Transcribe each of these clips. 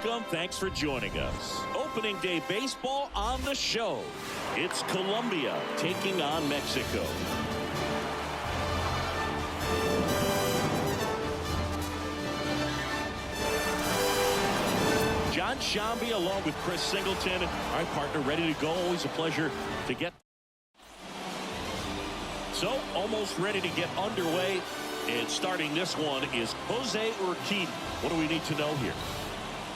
welcome. Thanks for joining us. Opening day baseball on the show. It's Colombia taking on Mexico. John Shambi along with Chris Singleton. All right, partner, ready to go. Always a pleasure to get. So, almost ready to get underway. And starting this one is Jose Urquidy. What do we need to know here?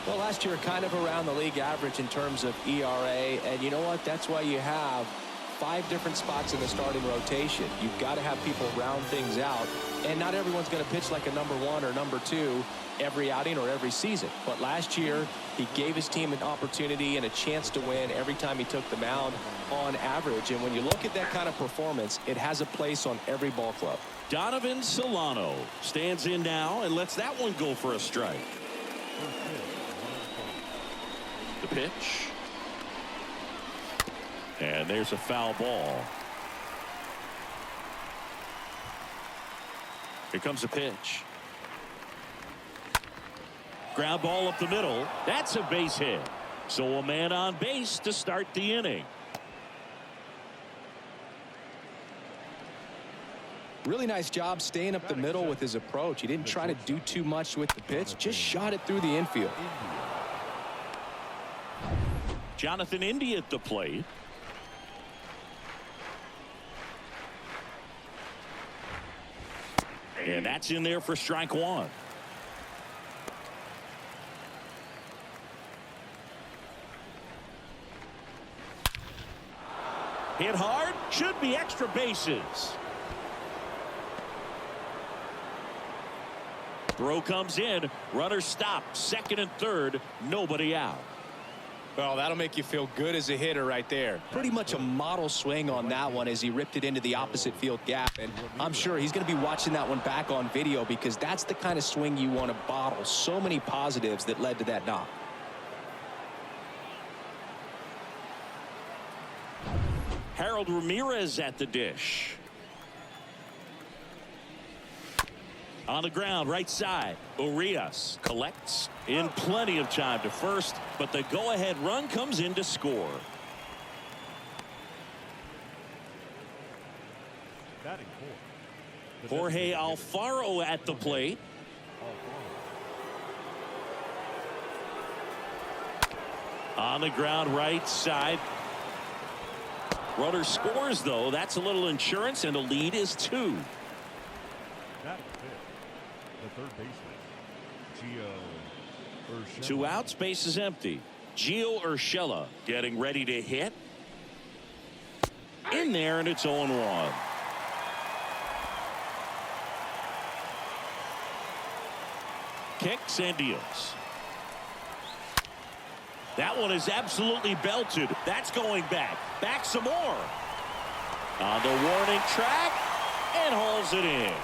Well, last year kind of around the league average in terms of ERA. And you know what? That's why you have 5 different spots in the starting rotation. You've got to have people round things out. And not everyone's going to pitch like a #1 or #2 every outing or every season. But last year, he gave his team an opportunity and a chance to win every time he took the mound on average. And when you look at that kind of performance, it has a place on every ball club. Donovan Solano stands in now and lets that one go for a strike. The pitch. And there's a foul ball. Here comes a pitch. Ground ball up the middle. That's a base hit. So a man on base to start the inning. Really nice job staying up the middle with his approach. He didn't try to do too much with the pitch. Just shot it through the infield. Jonathan India at the plate. And that's in there for strike 1. Hit hard. Should be extra bases. Throw comes in. Runner stopped. Second and third. Nobody out. Well, that'll make you feel good as a hitter right there. Pretty much a model swing on that one as he ripped it into the opposite field gap. And I'm sure he's going to be watching that one back on video because that's the kind of swing you want to bottle. So many positives that led to that knock. Harold Ramirez at the dish. On the ground, right side. Urias collects in plenty of time to first, but the go-ahead run comes in to score. Jorge Alfaro at the plate. On the ground, right side. Runner scores, though. That's a little insurance, and the lead is 2. The third baseman, Gio Urshela. 2 outs, base is empty. Gio Urshela getting ready to hit. In there, and it's 0-1. Kicks and deals. That one is absolutely belted. That's going back. Back some more. On the warning track, and hauls it in.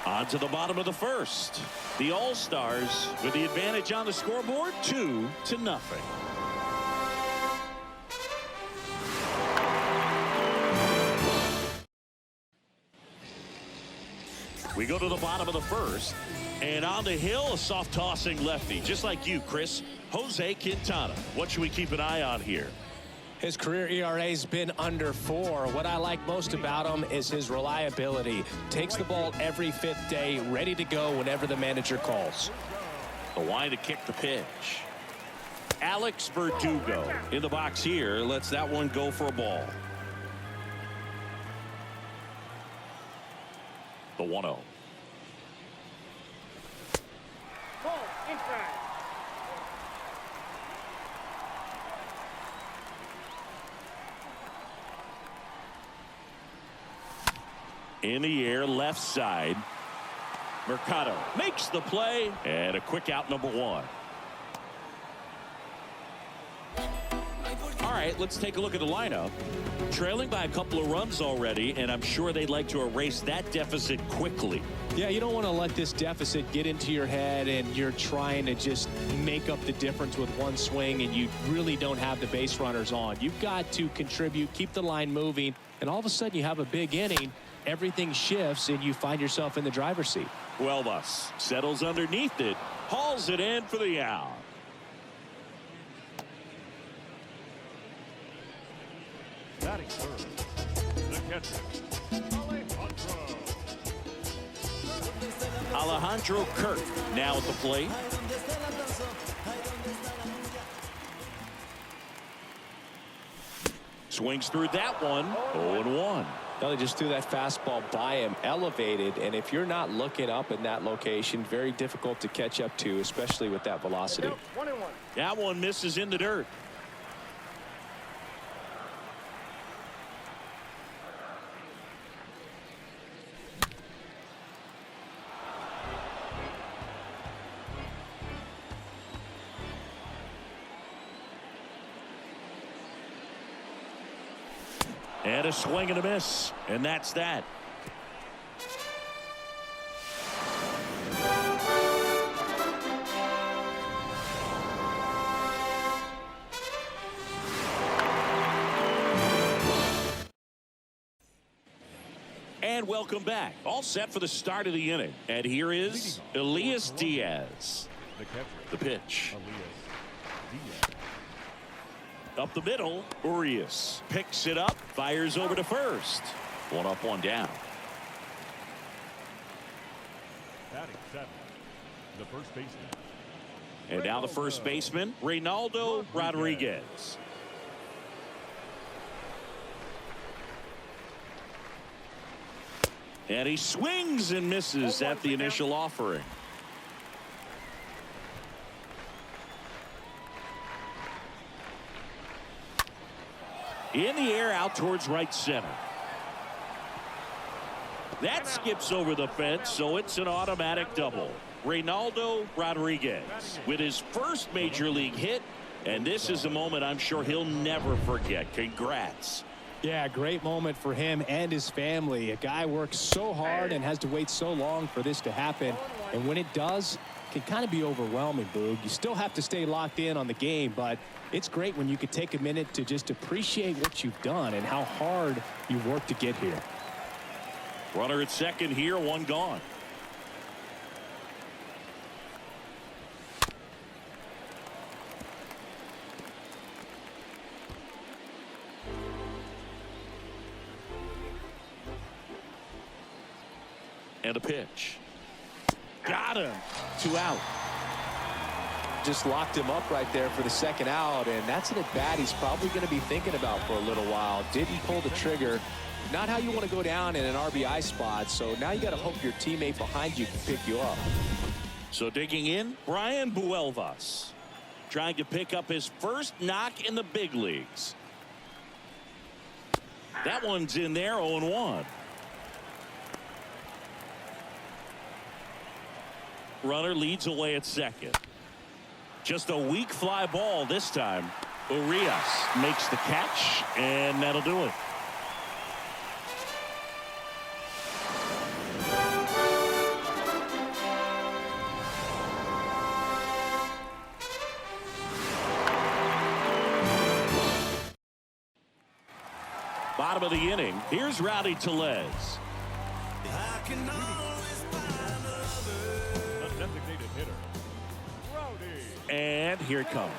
On to the bottom of the first. The All-Stars with the advantage on the scoreboard, 2-0. We go to the bottom of the first. And on the hill, a soft tossing lefty, just like you, Chris. Jose Quintana. What should we keep an eye on here? His career ERA's been under 4. What I like most about him is his reliability. Takes the ball every 5th day, ready to go whenever the manager calls. The line to kick the pitch. Alex Verdugo in the box here. Lets that one go for a ball. The 1-0. In the air, left side. Mercado makes the play, and a quick out, number 1. All right, let's take a look at the lineup. Trailing by a couple of runs already, and I'm sure they'd like to erase that deficit quickly. Yeah, you don't want to let this deficit get into your head and you're trying to just make up the difference with one swing and you really don't have the base runners on. You've got to contribute, keep the line moving, and all of a sudden you have a big inning. everything shifts and you find yourself in the driver's seat. Huelvas settles underneath it, hauls it in for the out. Batting third, the catcher, Alejandro Kirk now at the plate. Swings through that one. 0-1. Well, they just threw that fastball by him, elevated, and if you're not looking up in that location, very difficult to catch up to, especially with that velocity. That one misses in the dirt. And a swing and a miss. And that's that. And welcome back. All set for the start of the inning. And here is Elias Diaz. the catcher, The pitch. Elias Diaz. Up the middle, Urias picks it up, fires over to first. One up, one down. Batting seventh, the first baseman. And now the first baseman, Reynaldo Rodriguez. And he swings and misses at the initial offering. In the air out towards right center. That skips over the fence, so it's an automatic double. Reynaldo Rodriguez with his first major league hit, and this is a moment I'm sure he'll never forget. Congrats. Yeah, great moment for him and his family. A guy works so hard and has to wait so long for this to happen, and when it does, it can kind of be overwhelming, Boog. You still have to stay locked in on the game, but it's great when you could take a minute to just appreciate what you've done and how hard you've worked to get here. Runner at second here, one gone. And a pitch. Got him. 2 out. Just locked him up right there for the second out, and that's an at-bat he's probably going to be thinking about for a little while. Didn't pull the trigger. Not how you want to go down in an RBI spot, so now you got to hope your teammate behind you can pick you up. So digging in, Brian Buelvas trying to pick up his first knock in the big leagues. That one's in there, 0-1. Runner leads away at second. Just a weak fly ball this time. Urias makes the catch, and that'll do it. Bottom of the inning. Here's Rowdy Tellez. The designated hitter, Rowdy. And here it comes.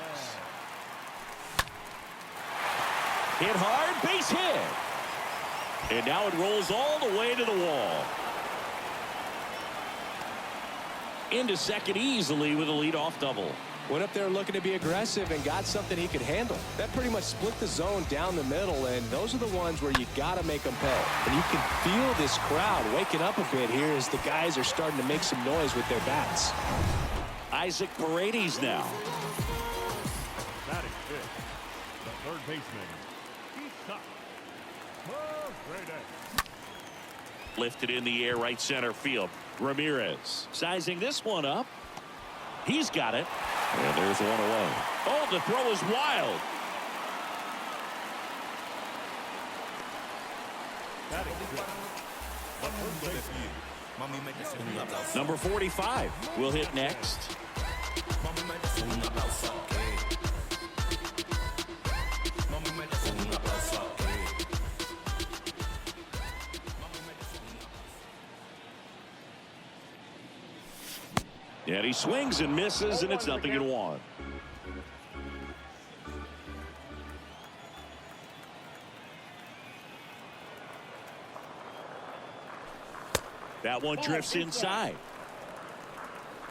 Hit hard, base hit. And now it rolls all the way to the wall. Into second easily with a leadoff double. Went up there looking to be aggressive and got something he could handle. That pretty much split the zone down the middle, and those are the ones where you got to make them pay. And you can feel this crowd waking up a bit here as the guys are starting to make some noise with their bats. Isaac Paredes now. Batting fifth, the third baseman, Keith Lifted in the air right center field. Ramirez sizing this one up. He's got it. And there's one away. Oh, the throw is wild. Batting fifth, the first baseman, Number 45 will hit next. And he swings and misses, and it's 0-1. That one drifts inside.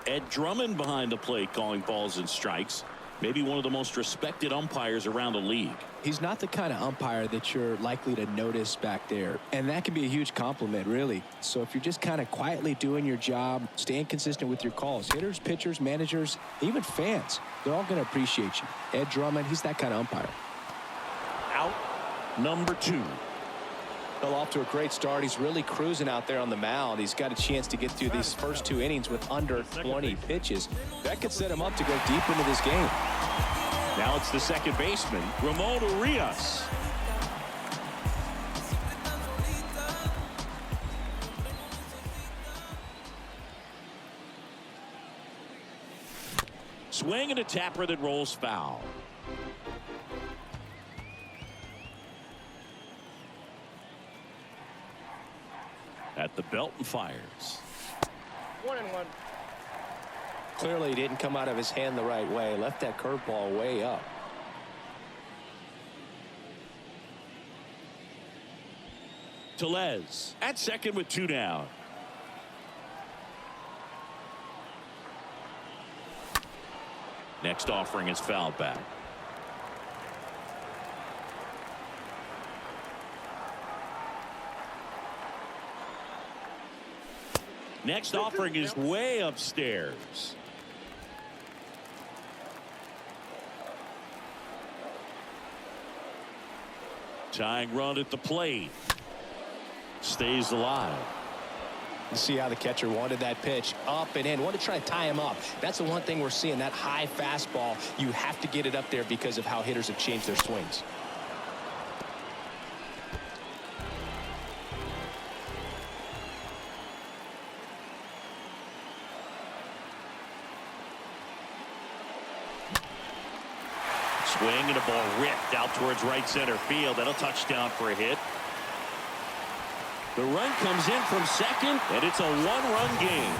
Ed Drummond behind the plate calling balls and strikes. Maybe one of the most respected umpires around the league. He's not the kind of umpire that you're likely to notice back there. And that can be a huge compliment, really. So if you're just kind of quietly doing your job, staying consistent with your calls, hitters, pitchers, managers, even fans, they're all going to appreciate you. Ed Drummond, he's that kind of umpire. Out number 2. Well, off to a great start. He's really cruising out there on the mound. He's got a chance to get through these first 2 innings with under 20 pitches. That could set him up to go deep into this game. Now it's the second baseman, Ramon Urias. Swing and a tapper that rolls foul. At the belt and fires. 1-1. Clearly, he didn't come out of his hand the right way. Left that curveball way up. Tellez at second with 2 down. Next offering is fouled back. Next offering is way upstairs. Tying run at the plate. Stays alive. You see how the catcher wanted that pitch up and in. Wanted to try to tie him up. That's the one thing we're seeing, that high fastball. You have to get it up there because of how hitters have changed their swings. Swing and a ball ripped out towards right center field. That'll touchdown for a hit. The run comes in from second, and it's a 1-run game.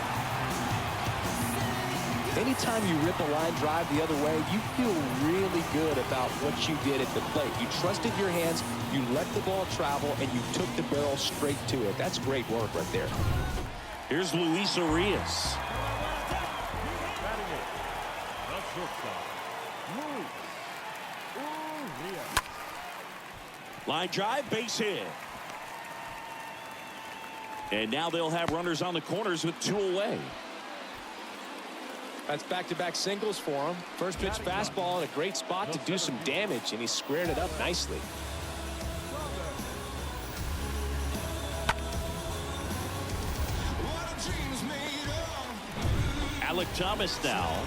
Anytime you rip a line drive the other way, you feel really good about what you did at the plate. You trusted your hands, you let the ball travel, and you took the barrel straight to it. That's great work right there. Here's Luis Urias. Batting it, the shortstop, Luis Urias. Line drive, base hit. And now they'll have runners on the corners with 2 away. That's back-to-back singles for him. First pitch fastball in a great spot to do some damage, and he squared it up nicely. Alec Thomas now.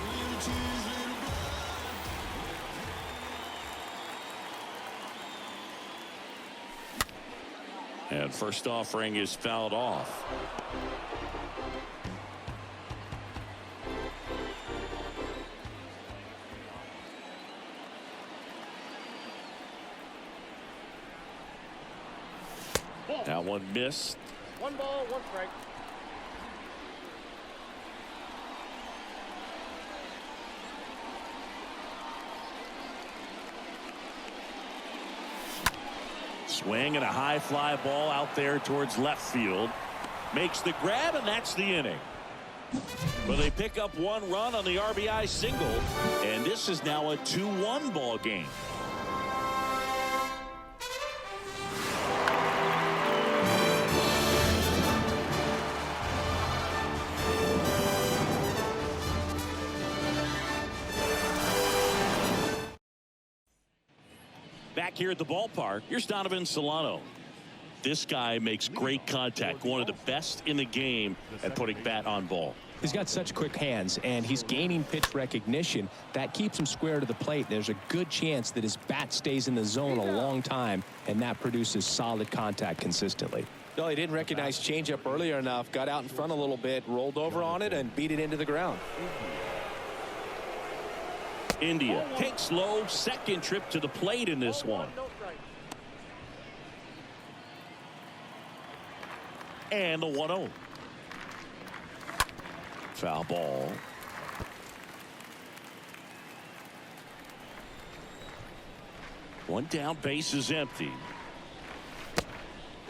And first offering is fouled off. That one missed. 1 ball, 1 strike. Swing and a high fly ball out there towards left field. Makes the grab, and that's the inning. But they pick up 1 run on the RBI single, and this is now a 2-1 ball game. Back here at the ballpark, here's Donovan Solano. This guy makes great contact, one of the best in the game at putting bat on ball. He's got such quick hands, and he's gaining pitch recognition. That keeps him square to the plate. There's a good chance that his bat stays in the zone a long time, and that produces solid contact consistently. No, he didn't recognize changeup earlier enough, got out in front a little bit, rolled over on it, and beat it into the ground. India takes low, second trip to the plate in this one. And the 1-0. Foul ball. One down, base is empty. You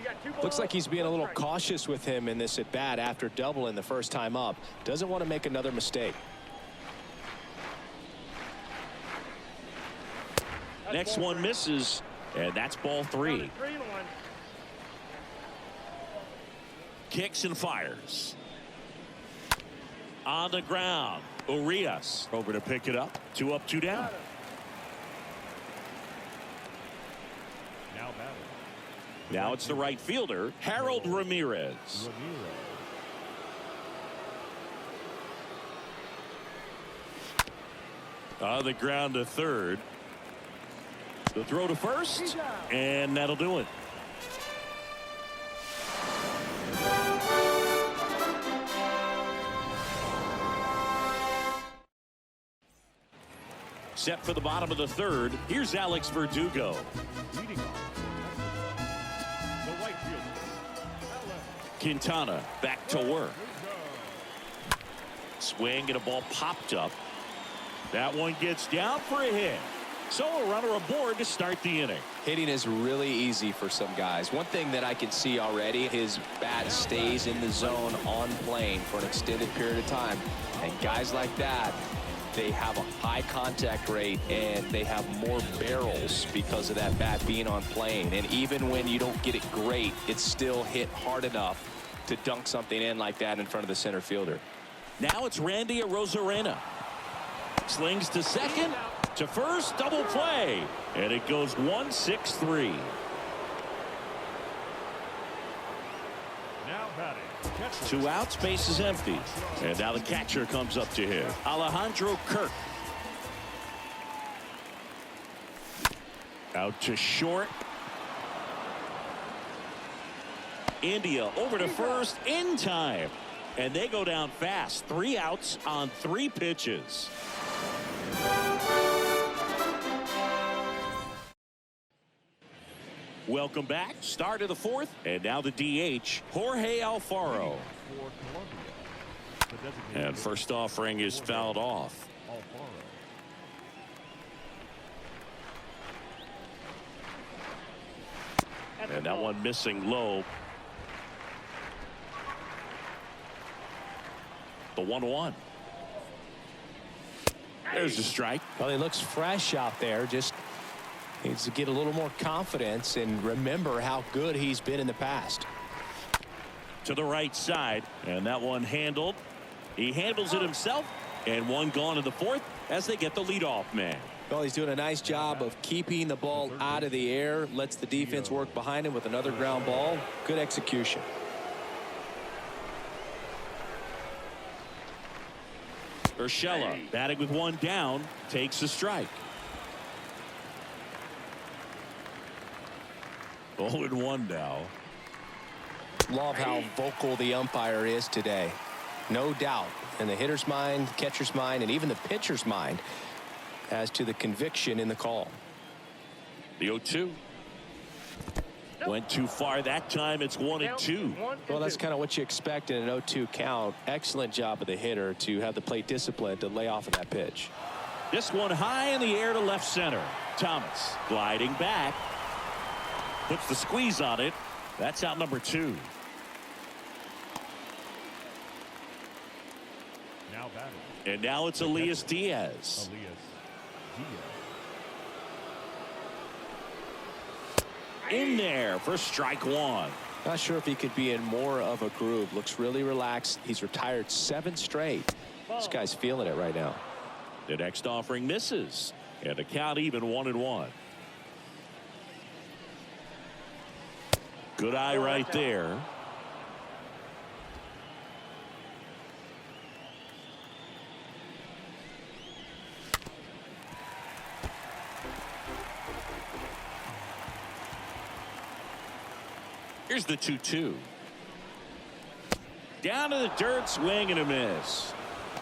got 2 balls. Looks like he's being a little strike. cautious with him in this at bat after doubling the first time up. Doesn't want to make another mistake. That's Next ball one 3. misses, and that's ball Down 3. to 3-1. Kicks and fires. On the ground, Urias over to pick it up. 2 up, 2 down. Now batting. Now it's the right fielder, Harold Ramirez. Ramirez. On the ground to third. The throw to first, and that'll do it. Set for the bottom of the third. Here's Alex Verdugo. Leading off. The right fielder. Quintana back to work. Swing and a ball popped up. That one gets down for a hit. So a runner aboard to start the inning. Hitting is really easy for some guys. One thing that I can see already, his bat stays in the zone on plane for an extended period of time. And guys like that, they have a high contact rate and they have more barrels because of that bat being on plane. And even when you don't get it great, it's still hit hard enough to dunk something in like that in front of the center fielder. Now it's Randy Arozarena. Slings to second, to first, double play, and it goes 1-6-3. Now batting. Catcher. 2 outs, base is empty, and now the catcher comes up to hit. Alejandro Kirk. Out to short. India over to first in time, and they go down fast. 3 outs on 3 pitches. Welcome back. Start of the 4th, and now the DH, Jorge Alfaro. For Colombia. The designated And first offering is fouled off. Alfaro. And that one missing low. The 1-1. There's a strike. Well, he looks fresh out there. Just needs to get a little more confidence and remember how good he's been in the past. To the right side, and that one handled. He handles it himself, and one gone in the 4th as they get the leadoff man. Well, he's doing a nice job of keeping the ball out of the air. Lets the defense work behind him with another ground ball. Good execution. Urshela batting with 1 down, takes a strike. 0-1 now. Love how vocal the umpire is today. No doubt in the hitter's mind, catcher's mind, and even the pitcher's mind as to the conviction in the call. The 0-2. Went too far that time. It's 1-2. Well, that's kind of what you expect in an 0-2 count. Excellent job of the hitter to have the plate discipline to lay off of that pitch. This one high in the air to left center. Thomas gliding back. Puts the squeeze on it. That's out number 2. Now batting. And now it's Elias Diaz. Elias Diaz. In there for strike 1. Not sure if he could be in more of a groove. Looks really relaxed. He's retired 7 straight. This guy's feeling it right now. The next offering misses, and the count even 1-1. Good eye right there. Here's the 2-2. Down to the dirt, swing and a miss.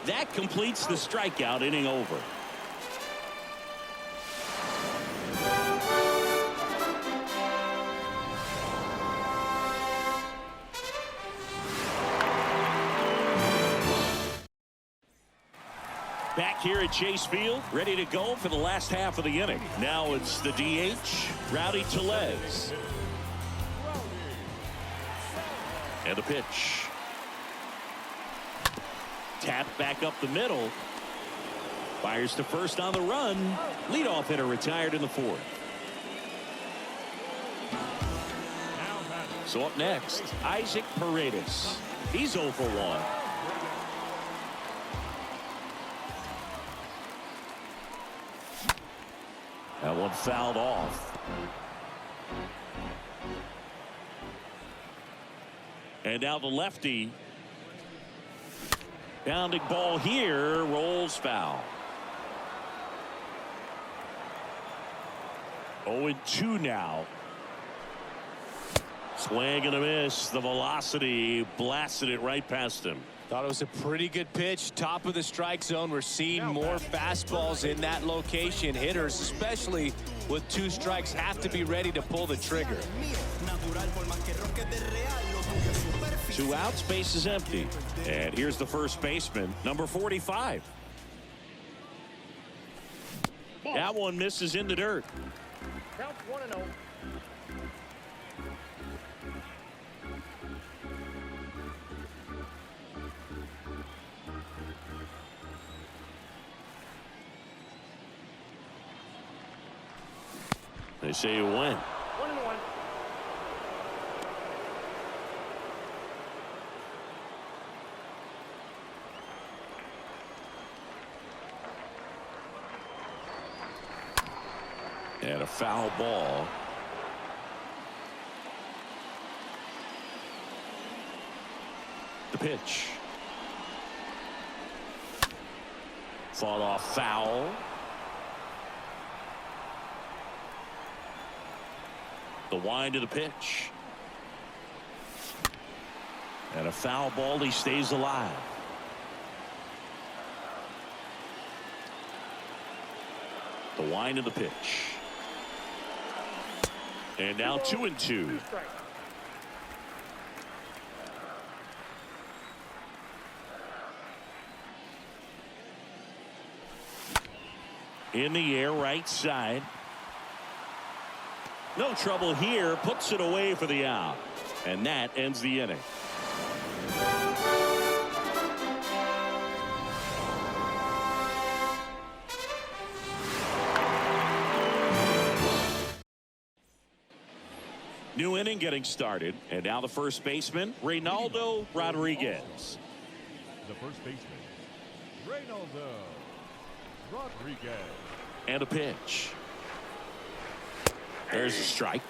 That completes the strikeout, inning over. Back here at Chase Field, ready to go for the last half of the inning. Now it's the DH, Rowdy Tellez. And the pitch. Tapped back up the middle. Fires to first on the run. Leadoff hitter retired in the fourth. So up next, Isaac Paredes. He's 0 for 1. That one fouled off. And now the lefty. Bounding ball here, rolls foul. 0-2 now. Swing and a miss. The velocity blasted it right past him. Thought it was a pretty good pitch. Top of the strike zone. We're seeing more fastballs in that location. Hitters, especially with 2 strikes, have to be ready to pull the trigger. 2 outs, base is empty. And here's the first baseman, number 45. That one misses in the dirt. Counts 1-0. They say you win. 1-1. And a foul ball. The pitch. Fought off foul. The wind of the pitch. And a foul ball. He stays alive. The wind of the pitch. And now 2-2. In the air, right side. No trouble here. Puts it away for the out. And that ends the inning. New inning getting started. And now the first baseman, Reynaldo Rodriguez. The first baseman, Reynaldo Rodriguez. And a pitch. There's a strike.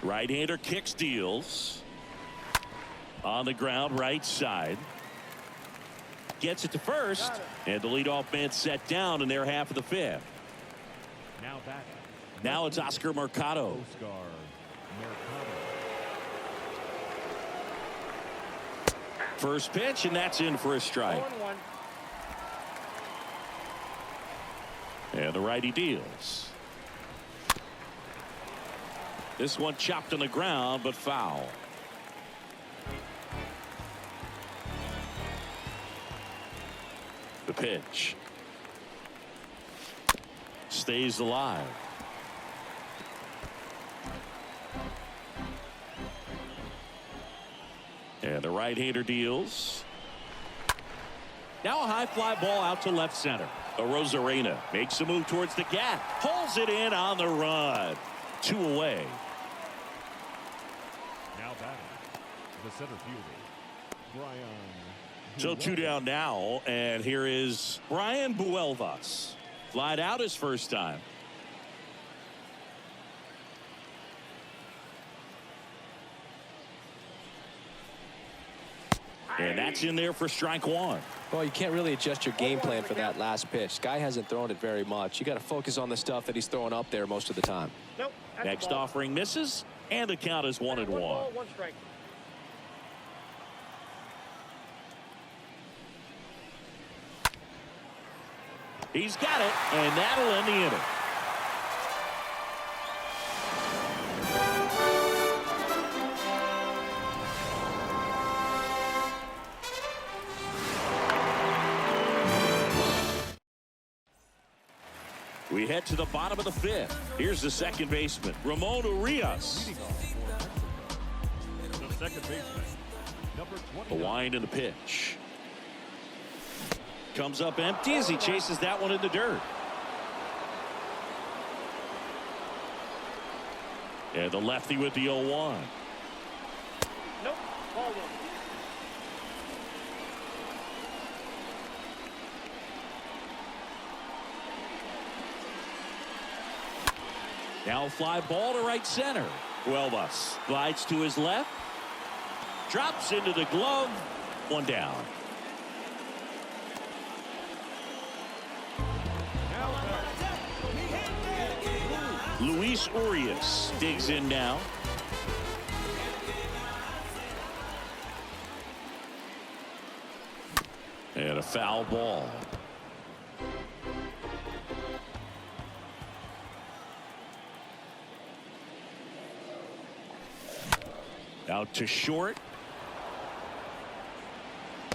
Right-hander kicks, deals. On the ground, right side. Gets it to first. And the leadoff man set down in their half of the fifth. Now back. Now it's Oscar Mercado. Oscar Mercado. First pitch, and that's in for a strike. 1-1. And the righty deals. This one chopped on the ground, but foul. The pitch. Stays alive. And the right-hander deals. Now a high fly ball out to left center. Rosarena makes a move towards the gap. Pulls it in on the run. 2 away. Now batting, the center fielder, Brian. So 2 down now, and here is Brian Buelvas. Flied out his first time. And that's in there for strike 1. Well, you can't really adjust your game plan for that last pitch. Guy hasn't thrown it very much. You got to focus on the stuff that he's throwing up there most of the time. Nope. That's Next the ball. offering misses, and the count is 1-1. 1 ball, 1 strike. He's got it, and that'll end the inning. We head to the bottom of the fifth. Here's the second baseman, Ramon Urias. The second baseman, number 20. The wind and the pitch. Comes up empty as he chases that one in the dirt. And the lefty with the 0-1. Nope. Ball one. Now fly ball to right center. Huelvas glides to his left. Drops into the glove. One down. Luis Urias digs in now. And a foul ball. Out to short.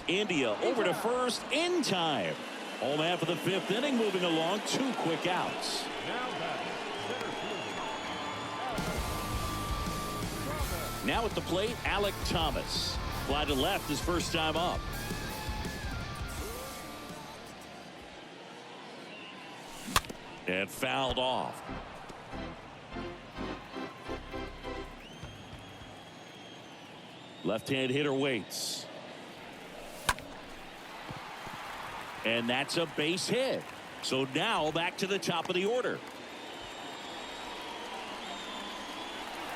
India over to first in time. Home half of the fifth inning, moving along, 2 quick outs. Now at the plate, Alec Thomas. Fly to left his first time up. And fouled off. Left-hand hitter waits. And that's a base hit. So now back to the top of the order.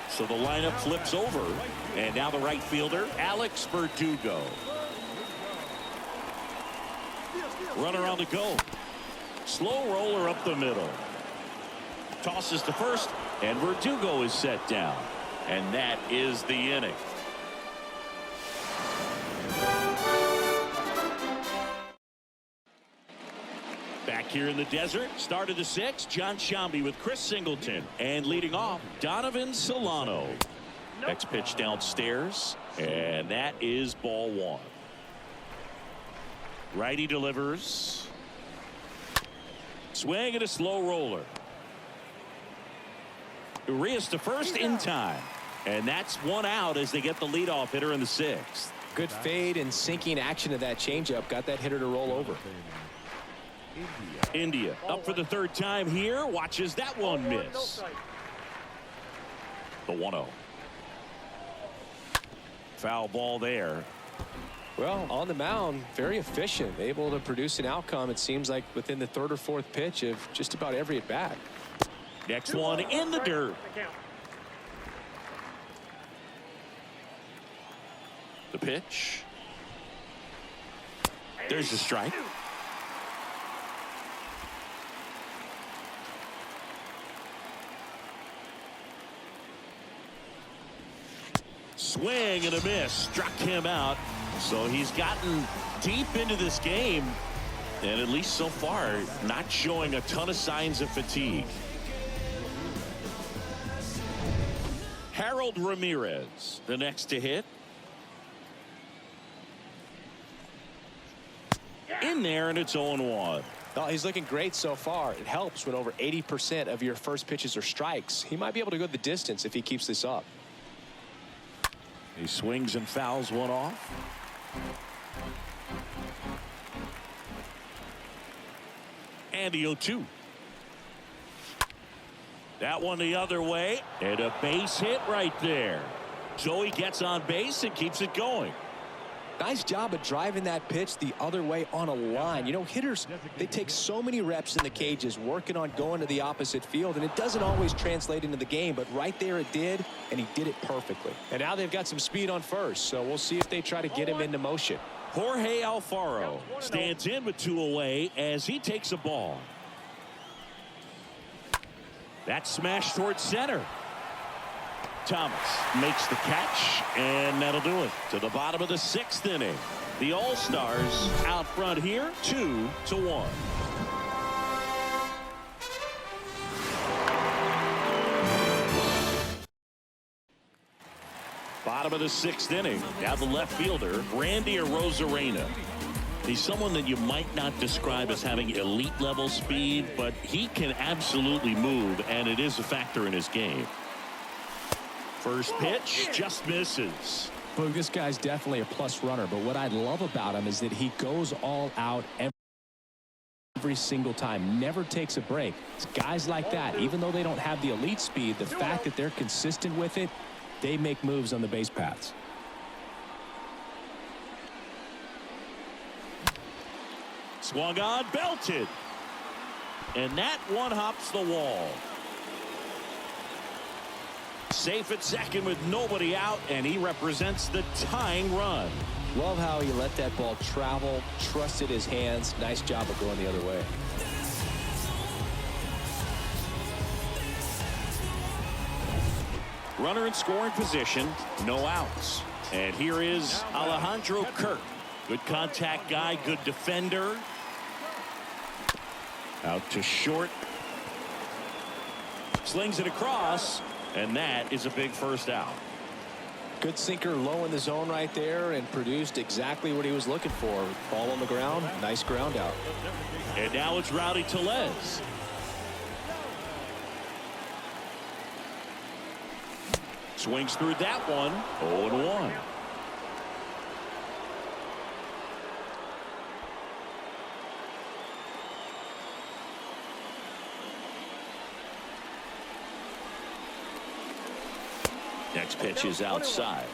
So the lineup flips over. And now the right fielder, Alex Verdugo. Runner on the go. Slow roller up the middle. Tosses to first, and Verdugo is set down. And that is the inning. Back here in the desert, start of the sixth, John Shambi with Chris Singleton. And leading off, Donovan Solano. Next pitch downstairs, and that is ball one. Righty delivers. Swing and a slow roller. Urias to first in time. And that's one out as they get the leadoff hitter in the sixth. Good fade and sinking action of that changeup. Got that hitter to roll over. India up for the third time here. Watches that one miss. The 1-0. Foul ball there. Well, on the mound, very efficient. Able to produce an outcome, it seems like, within the third or fourth pitch of just about every at bat. Next one in the dirt. The pitch. There's the strike. Swing and a miss. Struck him out. So he's gotten deep into this game. And at least so far, not showing a ton of signs of fatigue. Harold Ramirez, the next to hit. In there, and it's 0-1. Oh, he's looking great so far. It helps when over 80% of your first pitches are strikes. He might be able to go the distance if he keeps this up. He swings and fouls one off. And the 0-2. That one the other way, and a base hit right there. So he gets on base and keeps it going. Nice job of driving that pitch the other way on a line. You know, hitters, they take so many reps in the cages working on going to the opposite field, and it doesn't always translate into the game, but right there it did, and he did it perfectly. And now they've got some speed on first, so we'll see if they try to get him into motion. Jorge Alfaro stands in with 2 away as he takes a ball. That smash towards center. Thomas makes the catch, and that'll do it. To the bottom of the 6th inning. The All-Stars out front here, 2-1. Bottom of the 6th inning. Now the left fielder, Randy Arozarena. He's someone that you might not describe as having elite level speed, but he can absolutely move, and it is a factor in his game. First pitch just misses. Boog, this guy's definitely a plus runner, but what I love about him is that he goes all out every single time, never takes a break. It's guys like that, even though they don't have the elite speed, the fact that they're consistent with it, they make moves on the base paths. Swung on, belted. And that one hops the wall. Safe at second with nobody out, and he represents the tying run. Love how he let that ball travel, trusted his hands. Nice job of going the other way. Runner in scoring position, no outs. And here is Alejandro Kirk. Good contact guy, good defender. Out to short. Slings it across, and that is a big first out. Good sinker low in the zone right there and produced exactly what he was looking for. Ball on the ground, nice ground out. And now it's Rowdy Tellez. Swings through that one. 0-1. Next pitch is outside.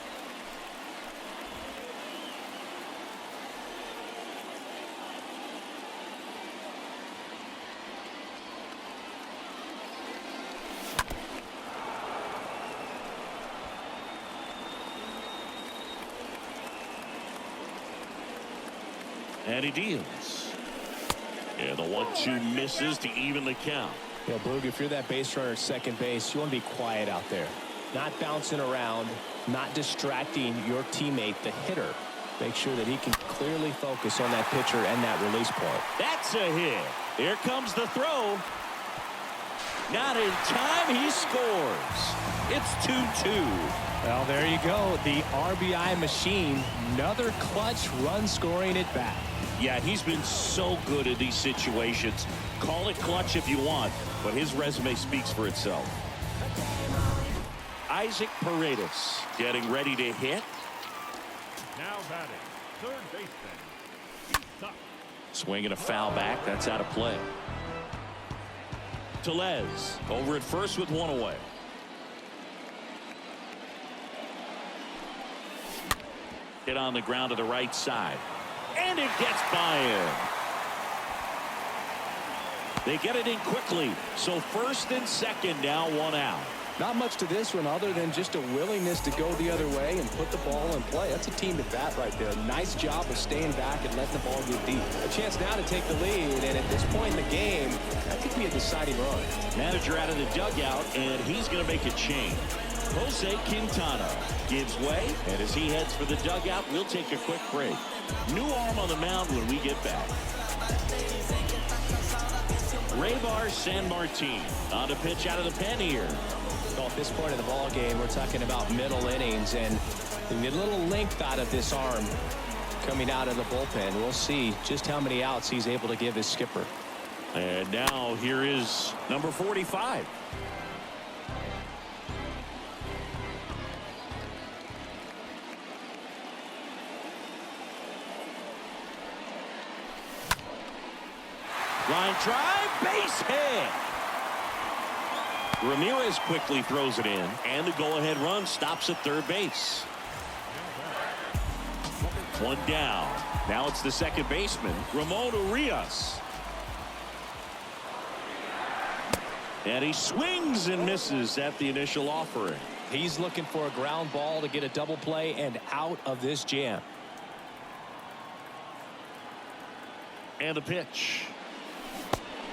And he deals. And the 1-2 misses to even the count. Yeah, Boog, if you're that base runner at second base, you want to be quiet out there. Not bouncing around, not distracting your teammate, the hitter. Make sure that he can clearly focus on that pitcher and that release point. That's a hit. Here comes the throw. Not in time. He scores. It's 2-2. Well, there you go. The RBI machine. Another clutch run scoring at bat. Yeah, he's been so good in these situations. Call it clutch if you want, but his resume speaks for itself. Isaac Paredes getting ready to hit. Now batting, third baseman. Swinging a foul back. That's out of play. Tellez over at first with one away. Hit on the ground to the right side. And it gets by him. They get it in quickly. So first and second now, one out. Not much to this one other than just a willingness to go the other way and put the ball in play. That's a team at bat right there. Nice job of staying back and letting the ball get deep. A chance now to take the lead, and at this point in the game, that could be a deciding run. Manager out of the dugout, and he's going to make a change. Jose Quintana gives way, and as he heads for the dugout, we'll take a quick break. New arm on the mound when we get back. Raybar San Martin on to pitch out of the pen here. Well, at this point of the ball game, we're talking about middle innings, and we get a little length out of this arm coming out of the bullpen. We'll see just how many outs he's able to give his skipper. And now here is number 45. Line drive, base hit. Ramirez quickly throws it in, and the go-ahead run stops at third base. One down. Now it's the second baseman, Ramon Urias. And he swings and misses at the initial offering. He's looking for a ground ball to get a double play and out of this jam. And the pitch.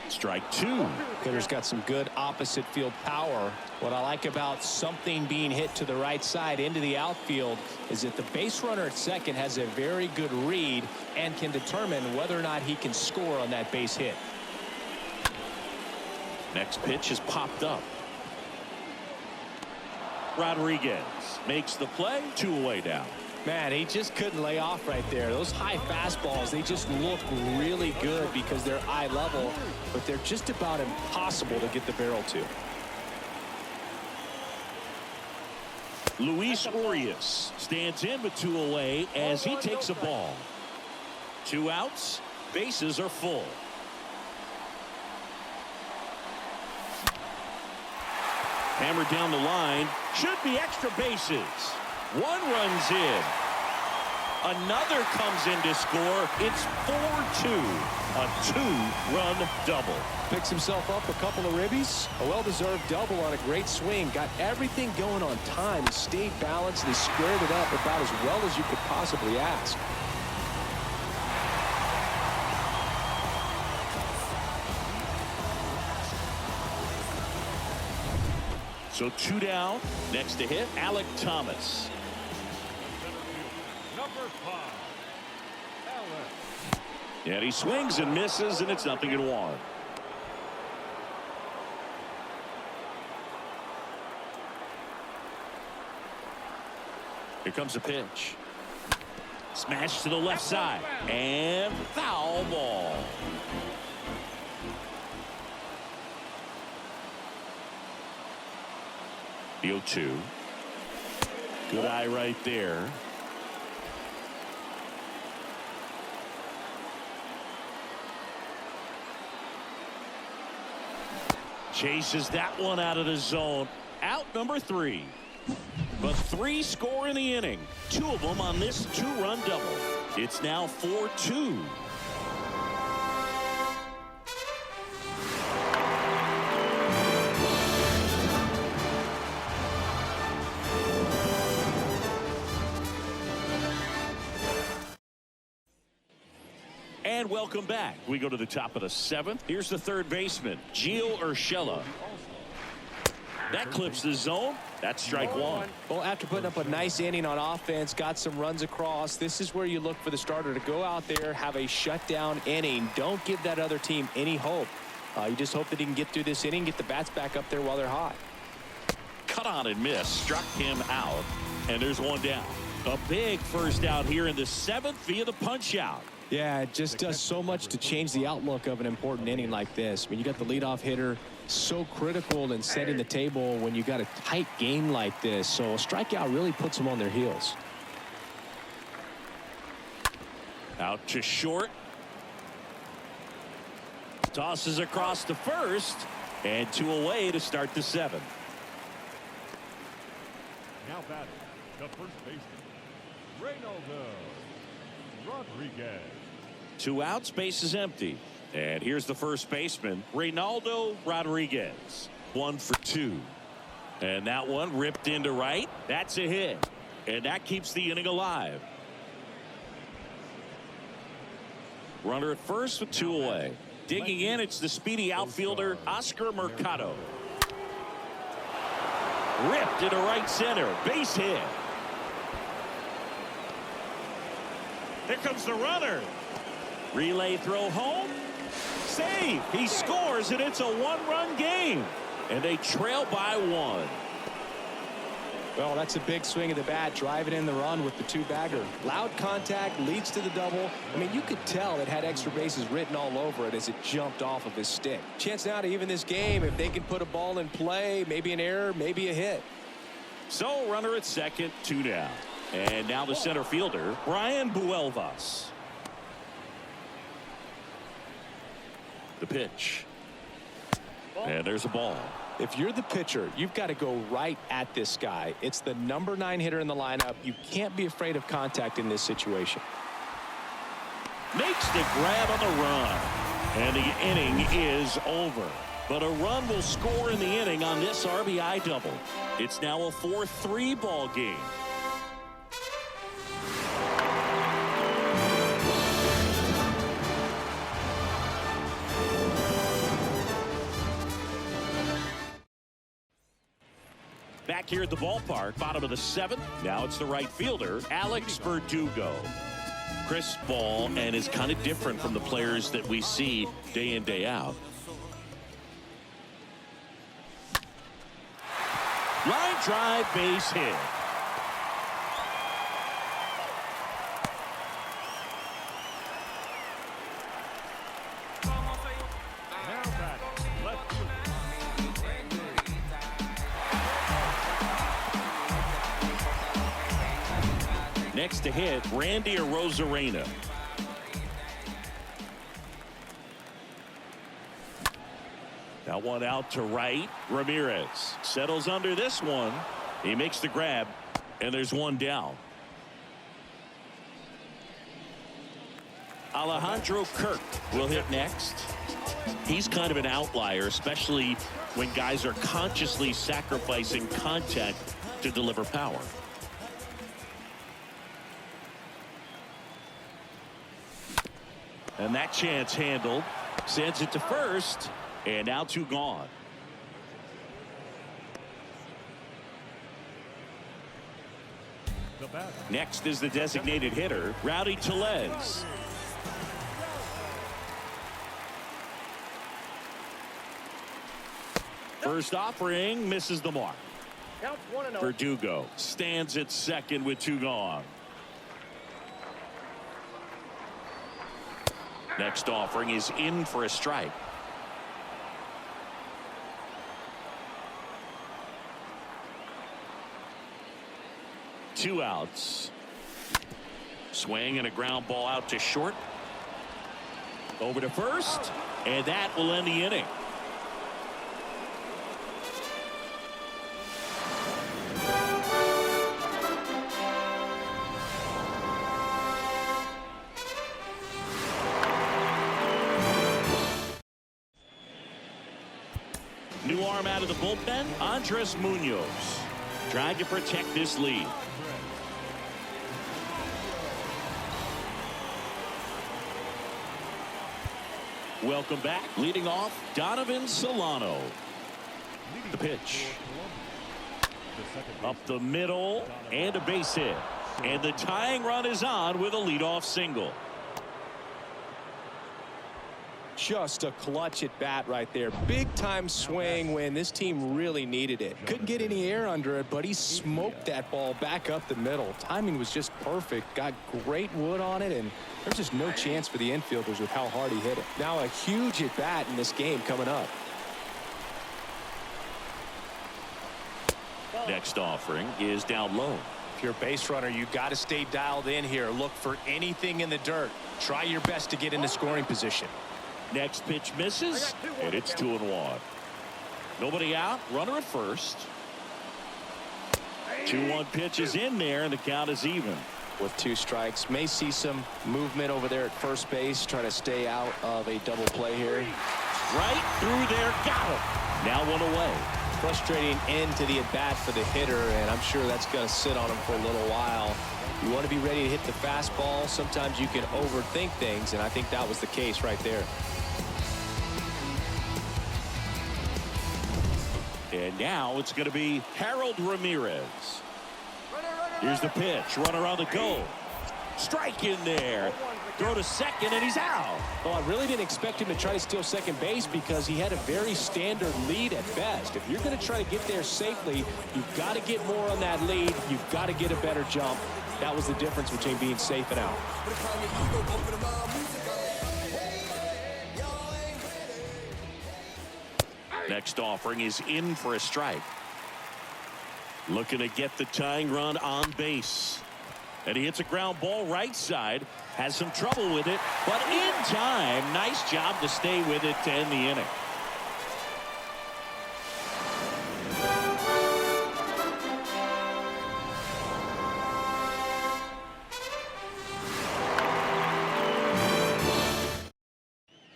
Strike two. Hitter's got some good opposite field power. What I like about something being hit to the right side into the outfield is that the base runner at second has a very good read and can determine whether or not he can score on that base hit. Next pitch is popped up. Rodriguez makes the play, 2 away down. Man, he just couldn't lay off right there. Those high fastballs, they just look really good because they're eye level, but they're just about impossible to get the barrel to. Luis Urias stands in with 2 away as he takes a ball. 2 outs, bases are full. Hammered down the line, should be extra bases. 1 run's in. Another comes in to score. It's 4-2. A 2-run double. Picks himself up a couple of ribbies. A well-deserved double on a great swing. Got everything going on time. He stayed balanced and he squared it up about as well as you could possibly ask. So 2 down. Next to hit, Alec Thomas. Number 5, Alex. And he swings and misses, and it's 0-1. Here comes a pitch. Smash to the left side. And foul ball. The 0-2. Good eye right there. Chases that one out of the zone. Out number 3. But 3 score in the inning. 2 of them on this 2-run double. It's now 4-2. And welcome back. We go to the top of the 7th. Here's the 3rd baseman, Gio Urshela. That clips the zone. That's strike 1. Well, after putting up a nice inning on offense, got some runs across, this is where you look for the starter to go out there, have a shutdown inning. Don't give that other team any hope. You just hope that he can get through this inning, get the bats back up there while they're hot. Cut on and miss. Struck him out. And there's 1 down. A big first out here in the 7th via the punch out. Yeah, it just does so much to change the outlook of an important inning like this. I mean, you got the leadoff hitter, so critical in setting the table when you got a tight game like this. So a strikeout really puts them on their heels. Out to short. Tosses across to first. And 2 away to start the 7th. Now batting, the first baseman, Reynaldo Rodriguez. 2 outs, base is empty. And here's the first baseman, Reynaldo Rodriguez. 1 for 2. And that one ripped into right. That's a hit. And that keeps the inning alive. Runner at first with 2 away. Digging in, it's the speedy outfielder, Oscar Mercado. Ripped into right center. Base hit. Here comes the runner. Relay throw home. Save. He scores, and it's a 1-run game. And they trail by 1. Well, that's a big swing of the bat, driving in the run with the 2-bagger. Loud contact leads to the double. I mean, you could tell it had extra bases written all over it as it jumped off of his stick. Chance now to even this game if they can put a ball in play, maybe an error, maybe a hit. So runner at second, 2 down. And now the center fielder, Brian Buelvas. The pitch. And there's a ball. If you're the pitcher, you've got to go right at this guy. It's the number 9 hitter in the lineup. You can't be afraid of contact in this situation. Makes the grab on the run. And the inning is over. But a run will score in the inning on this RBI double. It's now a 4-3 ball game. Back here at the ballpark, bottom of the 7th. Now it's the right fielder, Alex Verdugo. Crisp ball and is kind of different from the players that we see day in, day out. Line drive, base hit. Next to hit, Randy Arozarena. That one out to right. Ramirez settles under this one. He makes the grab, and there's one down. Alejandro Kirk will hit next. He's kind of an outlier, especially when guys are consciously sacrificing contact to deliver power. And that chance handled. Sends it to first. And now two gone. Next is the designated hitter, Rowdy Tellez. First offering misses the mark. Counts 1-0. Verdugo stands at second with two gone. Next offering is in for a strike. Two outs. Swing and a ground ball out to short. Over to first, and that will end the inning. New arm out of the bullpen, Andres Munoz, trying to protect this lead. Welcome back. Leading off, Donovan Solano. The pitch. Up the middle, and a base hit. And the tying run is on with a leadoff single. Just a clutch at bat right there. Big time swing when this team really needed it. Couldn't get any air under it, but he smoked that ball back up the middle. Timing was just perfect. Got great wood on it, and there's just no chance for the infielders with how hard he hit it. Now a huge at bat in this game coming up. Next offering is down low. If you're a base runner, you got to stay dialed in here. Look for anything in the dirt. Try your best to get into scoring position. Next pitch misses, and it's 2-1. Nobody out, runner at first. 2-1 pitch is in there, and the count is even. With two strikes, may see some movement over there at first base. Try to stay out of a double play here. Right through there, got him. Now one away. Frustrating end to the at bat for the hitter, and I'm sure that's going to sit on him for a little while. You want to be ready to hit the fastball. Sometimes you can overthink things, and I think that was the case right there. And now it's going to be Harold Ramirez. Here's the pitch. Runner on the go. Strike in there. Throw to second, and he's out. Well, I really didn't expect him to try to steal second base because he had a very standard lead at best. If you're going to try to get there safely, you've got to get more on that lead. You've got to get a better jump. That was the difference between being safe and out. Next offering is in for a strike. Looking to get the tying run on base. And he hits a ground ball right side. Has some trouble with it, but in time. Nice job to stay with it to end the inning.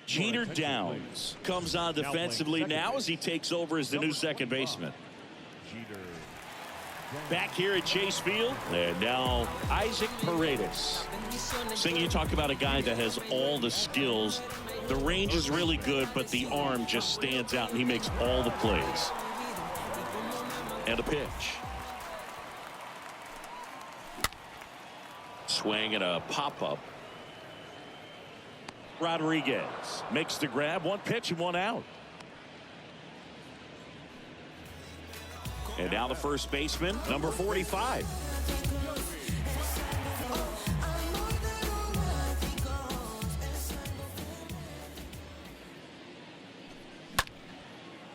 Jeter Downs comes on defensively now as he takes over as the new second baseman. Back here at Chase Field, and now Isaac Paredes. Singh, you talk about a guy that has all the skills. The range is really good, but the arm just stands out, and he makes all the plays. And a pitch. Swing and a pop-up. Rodriguez makes the grab. One pitch and one out. And now the first baseman, number 45.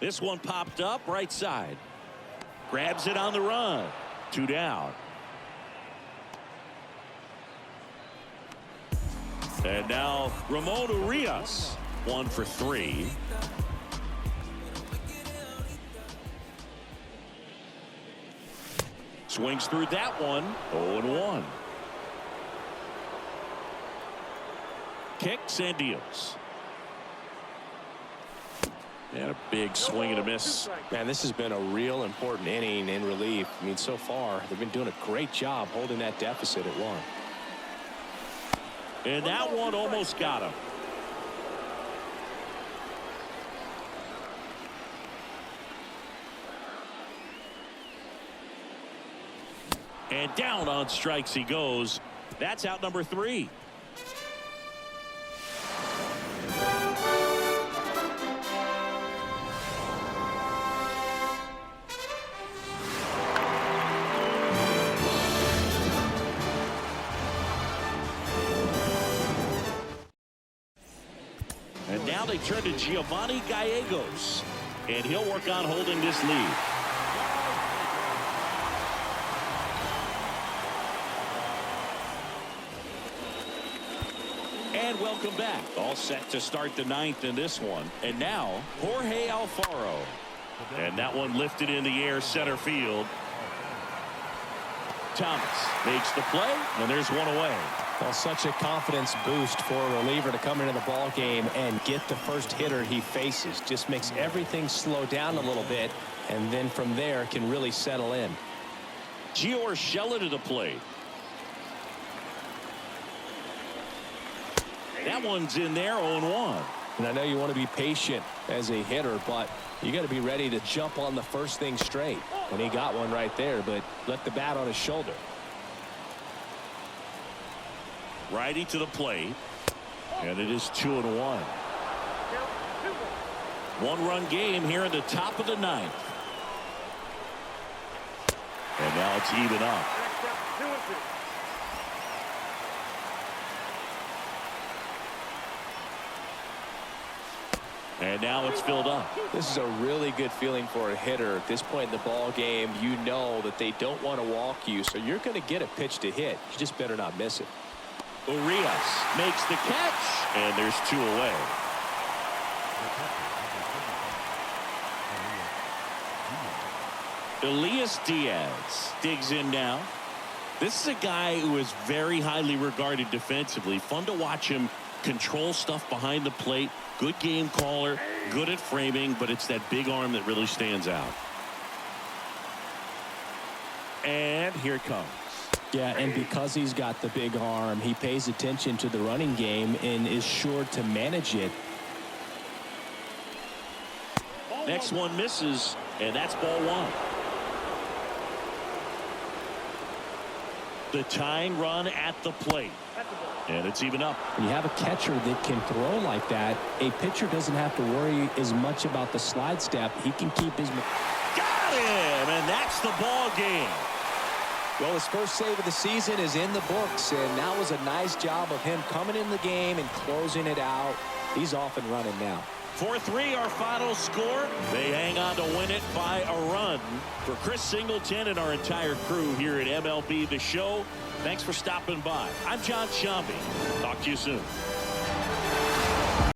This one popped up right side. Grabs it on the run. Two down. And now Ramon Urias, 1 for 3. Swings through that one. 0-1. Kicks and deals. And a big swing and a miss. Man, this has been a real important inning in relief. I mean, so far, they've been doing a great job holding that deficit at 1. And that one almost got him. And down on strikes he goes. That's out number 3. And now they turn to Giovanni Gallegos, and he'll work on holding this lead. And welcome back. All set to start the 9th in this one. And now Jorge Alfaro. And that one lifted in the air center field. Thomas makes the play, and there's one away. Well, such a confidence boost for a reliever to come into the ball game and get the first hitter he faces. Just makes everything slow down a little bit, and then from there can really settle in. Gio Urshela to the plate. That one's in there, 0-1. And I know you want to be patient as a hitter, but you got to be ready to jump on the first thing straight. And he got one right there, but let the bat on his shoulder. Righty to the plate. And it is 2-1. One-run game here in the top of the 9th. And now it's even up. And now it's filled up. This is a really good feeling for a hitter at this point in the ball game. You know that they don't want to walk you, so you're going to get a pitch to hit. You just better not miss it. Urias makes the catch, and there's 2 away. Elias Diaz digs in now. This is a guy who is very highly regarded defensively. Fun to watch him control stuff behind the plate. Good game caller, good at framing, but it's that big arm that really stands out. And here it comes. Yeah, and because he's got the big arm, he pays attention to the running game and is sure to manage it. Next one misses, and that's ball 1. The tying run at the plate. And it's even up. When you have a catcher that can throw like that, a pitcher doesn't have to worry as much about the slide step. He can keep his... Got him, and that's the ball game. Well, his first save of the season is in the books, and that was a nice job of him coming in the game and closing it out. He's off and running now. 4-3 our final score. They hang on to win it by a run. For Chris Singleton and our entire crew here at MLB The Show, thanks for stopping by. I'm John Shambi. Talk to you soon.